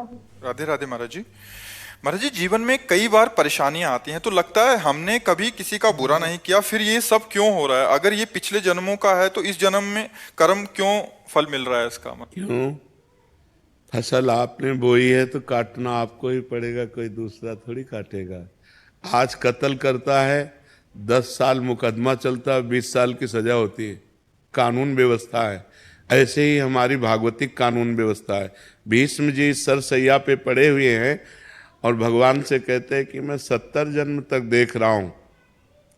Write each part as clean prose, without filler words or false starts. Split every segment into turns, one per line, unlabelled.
राधे राधे महाराज जी। महाराज जी, जीवन में कई बार परेशानियां आती हैं तो लगता है हमने कभी किसी का बुरा नहीं किया, फिर ये सब क्यों हो रहा है? अगर ये पिछले जन्मों का है तो इस जन्म में कर्म क्यों फल मिल रहा है इसका? मतलब
क्यों? फसल आपने बोई है तो काटना आपको ही पड़ेगा, कोई दूसरा थोड़ी काटेगा। आज कत्ल करता है, 10 साल मुकदमा चलता है, 20 साल की सजा होती है। कानून व्यवस्था है। ऐसे ही हमारी भागवतिक कानून व्यवस्था है। भीष्म जी सरसैया पे पड़े हुए हैं और भगवान से कहते हैं कि मैं 70 जन्म तक देख रहा हूं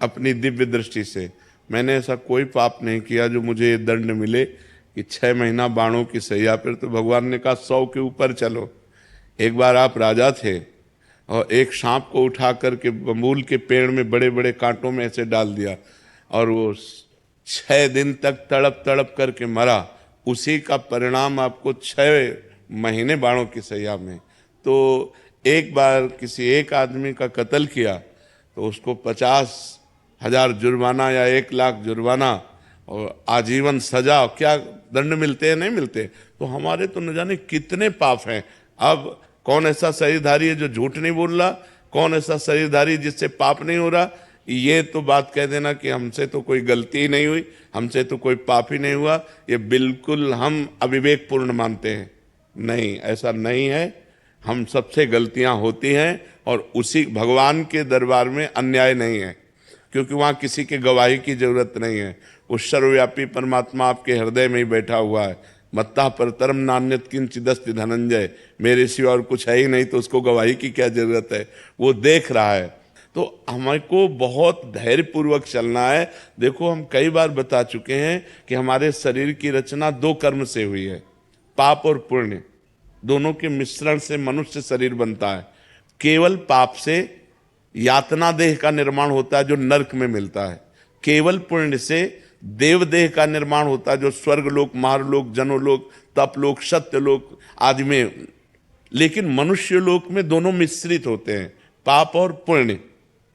अपनी दिव्य दृष्टि से, मैंने ऐसा कोई पाप नहीं किया जो मुझे ये दंड मिले कि 6 महीना बाणों की सैया पर। तो भगवान ने कहा 100 के ऊपर चलो। एक बार आप राजा थे और एक सांप को उठा करके बबूल के पेड़ में बड़े बड़े कांटों में ऐसे डाल दिया और वो 6 दिन तक तड़प तड़प करके मरा। उसी का परिणाम आपको 6 महीने बाणों की सैया में। तो एक बार किसी एक आदमी का कत्ल किया तो उसको 50,000 जुर्माना या 1 लाख जुर्माना और आजीवन सजा, क्या दंड मिलते हैं? नहीं मिलते। तो हमारे तो न जाने कितने पाप हैं। अब कौन ऐसा शरीरधारी है जो झूठ नहीं बोल रहा? कौन ऐसा शरीरधारी जिससे पाप नहीं हो रहा? ये तो बात कह देना कि हमसे तो कोई गलती ही नहीं हुई, हमसे तो कोई पाप ही नहीं हुआ, ये बिल्कुल हम अविवेकपूर्ण मानते हैं। नहीं, ऐसा नहीं है। हम सबसे गलतियां होती हैं और उसी भगवान के दरबार में अन्याय नहीं है, क्योंकि वहाँ किसी के गवाही की जरूरत नहीं है। वो सर्वव्यापी परमात्मा आपके हृदय में ही बैठा हुआ है। मत्ता परतरम नान्यत किंचिदस्ति धनंजय, मेरे सिवा और कुछ है ही नहीं, तो उसको गवाही की क्या जरूरत है? वो देख रहा है। तो हमको बहुत धैर्यपूर्वक चलना है। देखो, हम कई बार बता चुके हैं कि हमारे शरीर की रचना 2 कर्म से हुई है, पाप और पुण्य। दोनों के मिश्रण से मनुष्य शरीर बनता है। केवल पाप से यातना देह का निर्माण होता है जो नरक में मिलता है। केवल पुण्य से देव देह का निर्माण होता है जो स्वर्गलोक, महारलोक, जनोलोक, तपलोक, सत्यलोक आदि में। लेकिन मनुष्य लोक में दोनों मिश्रित होते हैं, पाप और पुण्य।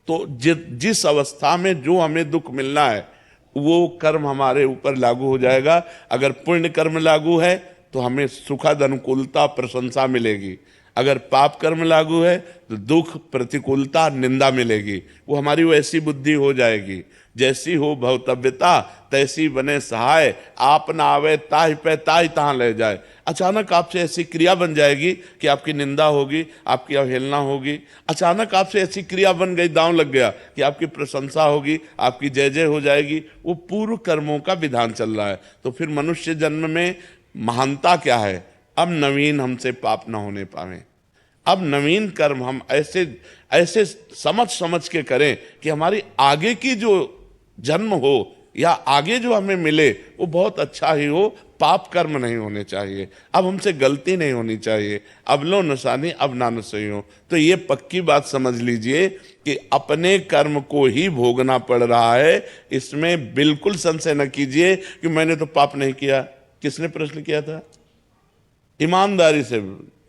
तो जिस अवस्था में जो हमें दुख मिलना है वो कर्म हमारे ऊपर लागू हो जाएगा। अगर पुण्य कर्म लागू है तो हमें सुखद अनुकूलता प्रशंसा मिलेगी। अगर पाप कर्म लागू है तो दुख, प्रतिकूलता, निंदा मिलेगी। वो हमारी वैसी बुद्धि हो जाएगी, जैसी हो भवतव्यता तैसी बने सहाय, आप ना आवे ताहि पे ताहि तहाँ ले जाए। अचानक आपसे ऐसी क्रिया बन जाएगी कि आपकी निंदा होगी, आपकी अवहेलना होगी। अचानक आपसे ऐसी क्रिया बन गई, दांव लग गया, कि आपकी प्रशंसा होगी, आपकी जय जय हो जाएगी। वो पूर्व कर्मों का विधान चल रहा है। तो फिर मनुष्य जन्म में महानता क्या है? अब नवीन हमसे पाप ना होने पावे। अब नवीन कर्म हम ऐसे ऐसे समझ समझ के करें कि हमारी आगे की जो जन्म हो या आगे जो हमें मिले वो बहुत अच्छा ही हो। पाप कर्म नहीं होने चाहिए। अब हमसे गलती नहीं होनी चाहिए। अब लो नसानी अब ना नसई हो। तो ये पक्की बात समझ लीजिए कि अपने कर्म को ही भोगना पड़ रहा है। इसमें बिल्कुल संशय न कीजिए कि मैंने तो पाप नहीं किया। किसने प्रश्न किया था? ईमानदारी से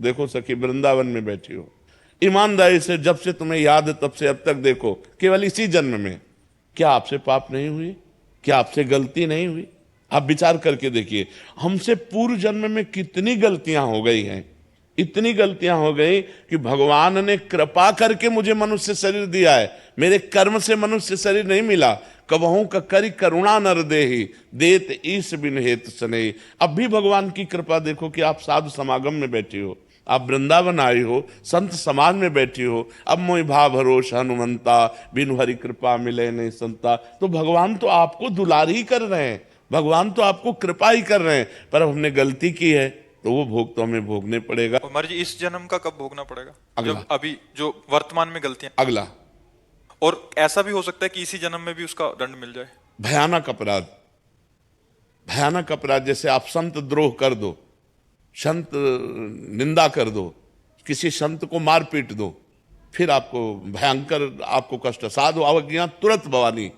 देखो सखी, वृंदावन में बैठी हो, ईमानदारी से जब से तुम्हें याद है तब से अब तक देखो, केवल इसी जन्म में क्या आपसे पाप नहीं हुई? क्या आपसे गलती नहीं हुई? आप विचार करके देखिए, हमसे पूर्व जन्म में कितनी गलतियां हो गई हैं। इतनी गलतियां हो गई कि भगवान ने कृपा करके मुझे मनुष्य शरीर दिया है। मेरे कर्म से मनुष्य शरीर नहीं मिला। कबहू का करी करुणा नर देहि, देत ईश बिन हेत सनेहि। अब भी भगवान की कृपा देखो कि आप साधु समागम में बैठी हो, आप वृंदावन आई हो, संत समाज में बैठी हो। अब मोहि भाव भरोस हनुमंता, बिनु हरि कृपा मिले नहीं संता। तो भगवान तो आपको दुलार ही कर रहे हैं, भगवान तो आपको कृपा ही कर रहे हैं। पर अब हमने गलती की है तो वो भोग तो हमें भोगने पड़ेगा।
और महाराज जी, इस जन्म का कब भोगना पड़ेगा?
अगला।
जब अभी जो वर्तमान में गलतियां,
अगला।
और ऐसा भी हो सकता है कि इसी जन्म में भी उसका दंड मिल जाए।
भयानक अपराध, भयानक अपराध, जैसे आप संत द्रोह कर दो, संत निंदा कर दो, किसी संत को मार पीट दो, फिर आपको भयंकर, आपको कष्ट। साधु अवज्ञा तुरंत भवानी,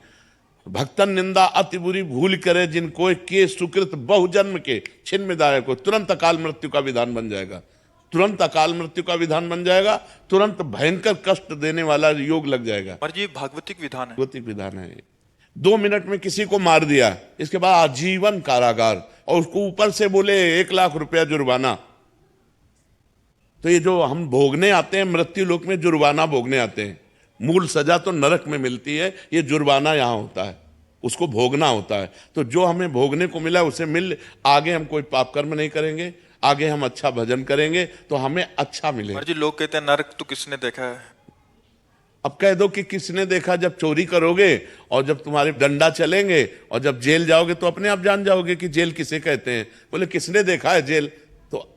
भक्तन निंदा अति बुरी भूल करे, जिनको के सुकृत बहुजन्म के छिन्न दायक को। तुरंत अकाल मृत्यु का विधान बन जाएगा, तुरंत अकाल मृत्यु का विधान बन जाएगा, तुरंत भयंकर कष्ट देने वाला योग लग जाएगा।
महाराज जी, ये भागवतिक विधान है।
भागवतिक विधान है। 2 मिनट में किसी को मार दिया, इसके बाद आजीवन कारागार, और उसको ऊपर से बोले 1 लाख रुपया जुर्माना। तो ये जो हम भोगने आते हैं मृत्यु लोक में, जुर्माना भोगने आते हैं, मूल सजा तो नरक में मिलती है, ये जुर्माना यहाँ होता है, उसको भोगना होता है। तो जो हमें भोगने को मिला उसे मिल, आगे हम कोई पाप कर्म नहीं करेंगे, आगे हम अच्छा भजन करेंगे तो हमें अच्छा मिलेगा।
महाराज जी लोग कहते हैं नरक तो किसने देखा है?
अब कह दो कि किसने देखा, जब चोरी करोगे और जब तुम्हारे डंडा चलेंगे और जब जेल जाओगे तो अपने आप जान जाओगे कि जेल किसे कहते हैं। बोले किसने देखा है जेल? तो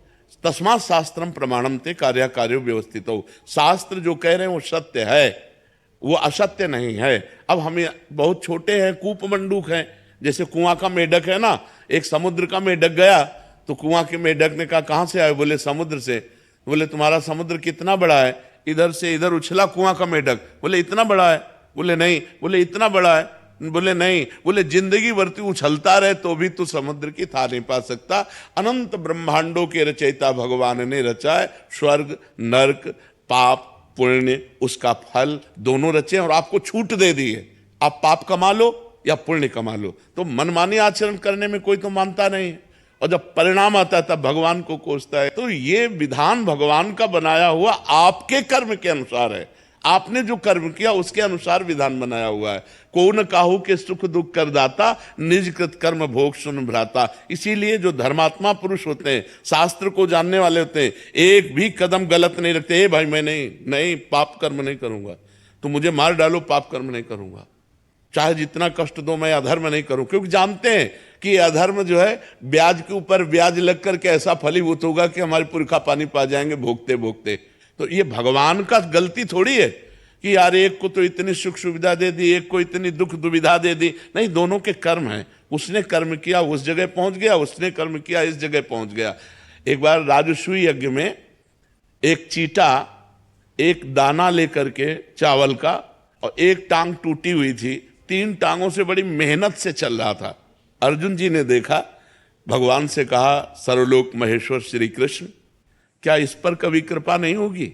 तस्मात् शास्त्रम प्रमाणम ते कार्य कार्यो व्यवस्थित हो, शास्त्र जो कह रहे हैं वो सत्य है, वो असत्य नहीं है। अब हमें बहुत छोटे हैं, कूप मंडूक हैं, जैसे कुआं का मेढक है ना, एक समुद्र का मेढक गया तो कुआं के मेढक ने कहा कहां से आए? बोले समुद्र से। बोले तुम्हारा समुद्र कितना बड़ा है? इधर से इधर उछला कुआं का मेढक। बोले इतना बड़ा है? बोले नहीं। बोले इतना बड़ा है? बोले नहीं। बोले जिंदगी भर तू उछलता रहे तो भी तू समुद्र की था नहीं पा सकता। अनंत ब्रह्मांडों के रचयिता भगवान ने रचा है, स्वर्ग नरक पाप पुण्य उसका फल दोनों रचे और आपको छूट दे दी है, आप पाप कमा लो या पुण्य कमा लो। तो मनमानी आचरण करने में कोई तो मानता नहीं है, और जब परिणाम आता है तब भगवान को कोसता है। तो ये विधान भगवान का बनाया हुआ आपके कर्म के अनुसार है, आपने जो कर्म किया उसके अनुसार विधान बनाया हुआ है। को न काहू के सुख दुख कर दाता, निज कृत कर्म भोग सुन भ्राता। इसीलिए जो धर्मात्मा पुरुष होते हैं, शास्त्र को जानने वाले होते हैं, एक भी कदम गलत नहीं रखते। भाई मैं नहीं पाप कर्म नहीं करूंगा, तो मुझे मार डालो पाप कर्म नहीं करूंगा, चाहे जितना कष्ट दो मैं अधर्म नहीं करूं, क्योंकि जानते हैं कि अधर्म जो है ब्याज के ऊपर ब्याज लग करके ऐसा फलीभूत होगा कि हमारे पुरखा पानी पा जाएंगे भोगते भोगते। तो ये भगवान का गलती थोड़ी है कि यार एक को तो इतनी सुख सुविधा दे दी, एक को इतनी दुख दुविधा दे दी। नहीं, दोनों के कर्म हैं। उसने कर्म किया उस जगह पहुंच गया, उसने कर्म किया इस जगह पहुंच गया। एक बार राजसूय यज्ञ में एक चीटा एक दाना लेकर के चावल का, और एक टांग टूटी हुई थी, 3 टांगों से बड़ी मेहनत से चल रहा था। अर्जुन जी ने देखा, भगवान से कहा सर्वलोक महेश्वर श्री कृष्ण, क्या इस पर कभी कृपा नहीं होगी?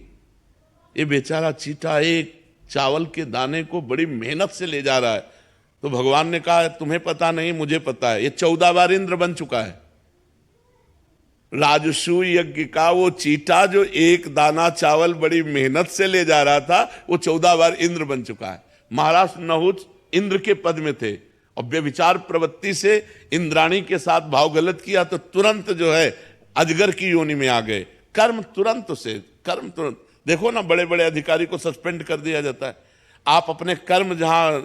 ये बेचारा चीटा एक चावल के दाने को बड़ी मेहनत से ले जा रहा है। तो भगवान ने कहा तुम्हें पता नहीं मुझे पता है, ये 14 बार इंद्र बन चुका है। राजसूय यज्ञ का वो चीटा जो एक दाना चावल बड़ी मेहनत से ले जा रहा था, वो 14 बार इंद्र बन चुका है। महाराज नहुष इंद्र के पद में थे, और व्यभिचार प्रवृत्ति से इंद्राणी के साथ भाव गलत किया तो तुरंत जो है अजगर की योनि में आ गए। कर्म तुरंत देखो ना, बड़े बड़े अधिकारी को सस्पेंड कर दिया जाता है। आप अपने कर्म जहां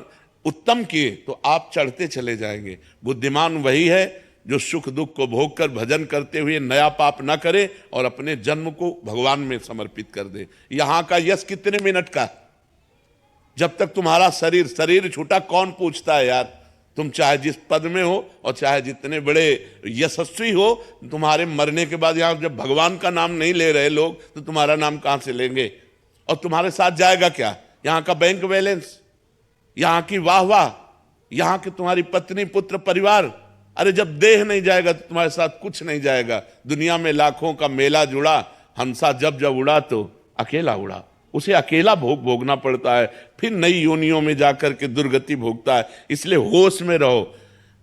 उत्तम किए तो आप चढ़ते चले जाएंगे। बुद्धिमान वही है जो सुख दुख को भोग कर भजन करते हुए नया पाप न करे और अपने जन्म को भगवान में समर्पित कर दे। यहां का यश कितने मिनट का? जब तक तुम्हारा शरीर छूटा कौन पूछता है यार? तुम चाहे जिस पद में हो और चाहे जितने बड़े यशस्वी हो, तुम्हारे मरने के बाद यहां जब भगवान का नाम नहीं ले रहे लोग तो तुम्हारा नाम कहां से लेंगे? और तुम्हारे साथ जाएगा क्या? यहां का बैंक बैलेंस, यहां की वाह, यहां की तुम्हारी पत्नी पुत्र परिवार। अरे जब देह नहीं जाएगा तो तुम्हारे साथ कुछ नहीं जाएगा। दुनिया में लाखों का मेला जुड़ा, हंसा जब जब उड़ा तो अकेला उड़ा। उसे अकेला भोगना पड़ता है, फिर नई योनियों में जाकर के दुर्गति भोगता है। इसलिए होश में रहो,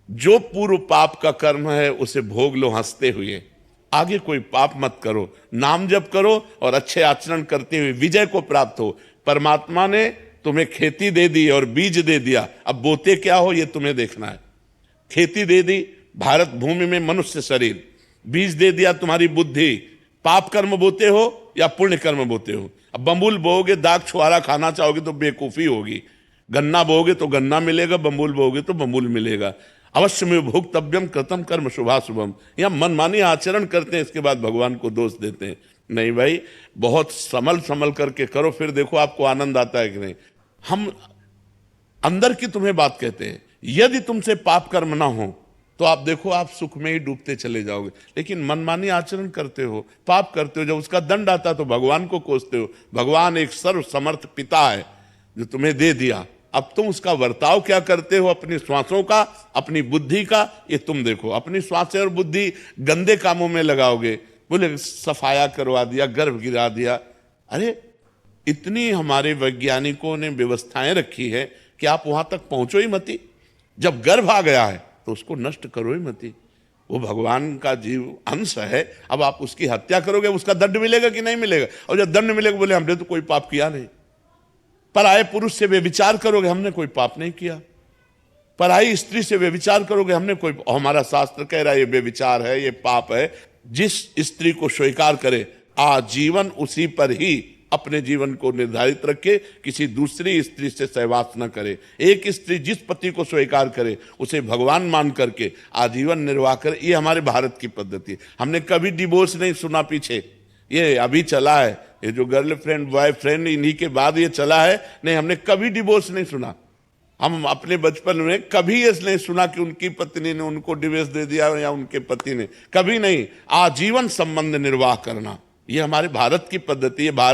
जो पूर्व पाप का कर्म है उसे भोग लो हंसते हुए, आगे कोई पाप मत करो, नाम जप करो और अच्छे आचरण करते हुए विजय को प्राप्त हो। परमात्मा ने तुम्हें खेती दे दी और बीज दे दिया, अब बोते क्या हो ये तुम्हें देखना है। खेती दे दी भारत भूमि में मनुष्य शरीर, बीज दे दिया तुम्हारी बुद्धि। पाप कर्म बोते हो या पुण्य कर्म बोते हो? अब बम्बुल बोओगे, दाग छुआरा खाना चाहोगे तो बेकूफी होगी। गन्ना बोओगे तो गन्ना मिलेगा, बम्बुल बोओगे तो बम्बुल मिलेगा। अवश्य में भोक्तव्यम कृतम कर्म शुभाशुभम। यहाँ मनमानी आचरण करते हैं, इसके बाद भगवान को दोष देते हैं। नहीं भाई, बहुत संभल करके करो, फिर देखो आपको आनंद आता है कि नहीं। हम अंदर की तुम्हें बात कहते हैं, यदि तुमसे पाप कर्म ना हो तो आप देखो आप सुख में ही डूबते चले जाओगे। लेकिन मनमानी आचरण करते हो, पाप करते हो, जब उसका दंड आता तो भगवान को कोसते हो। भगवान एक सर्व समर्थ पिता है जो तुम्हें दे दिया, अब तुम उसका वर्ताव क्या करते हो, अपनी श्वासों का, अपनी बुद्धि का, ये तुम देखो। अपनी श्वासें और बुद्धि गंदे कामों में लगाओगे, बोले सफाया करवा दिया, गर्भ गिरा दिया। अरे इतनी हमारे वैज्ञानिकों ने व्यवस्थाएं रखी है कि आप वहां तक पहुंचो ही मती। जब गर्भ आ गया है तो उसको नष्ट करो ही मती। वो भगवान का जीव अंश है। अब आप उसकी हत्या करोगे, उसका दंड मिलेगा कि नहीं मिलेगा? और जब दंड मिलेगा बोले हमने तो कोई पाप किया नहीं। पराये पुरुष से व्यभिचार करोगे, हमने कोई पाप नहीं किया। पराई स्त्री से व्यभिचार करोगे, हमने कोई, हमारा शास्त्र कह रहा है ये व्यभिचार है, ये पाप है। जिस स्त्री को स्वीकार करे आजीवन उसी पर ही अपने जीवन को निर्धारित रखे, किसी दूसरी स्त्री से सहवास न करे। एक स्त्री जिस पति को स्वीकार करे उसे भगवान मान करके आजीवन निर्वाह करे। ये हमारे भारत की पद्धति है। हमने कभी डिवोर्स नहीं सुना पीछे, ये अभी चला है, ये जो गर्लफ्रेंड बॉयफ्रेंड इन्हीं के बाद ये चला है। नहीं, हमने कभी डिवोर्स नहीं सुना। हम अपने बचपन में कभी ये नहीं सुना कि उनकी पत्नी ने उनको डिवोर्स दे दिया या उनके पति ने, कभी नहीं। आजीवन संबंध निर्वाह करना ये हमारे भारत की पद्धति है। भारत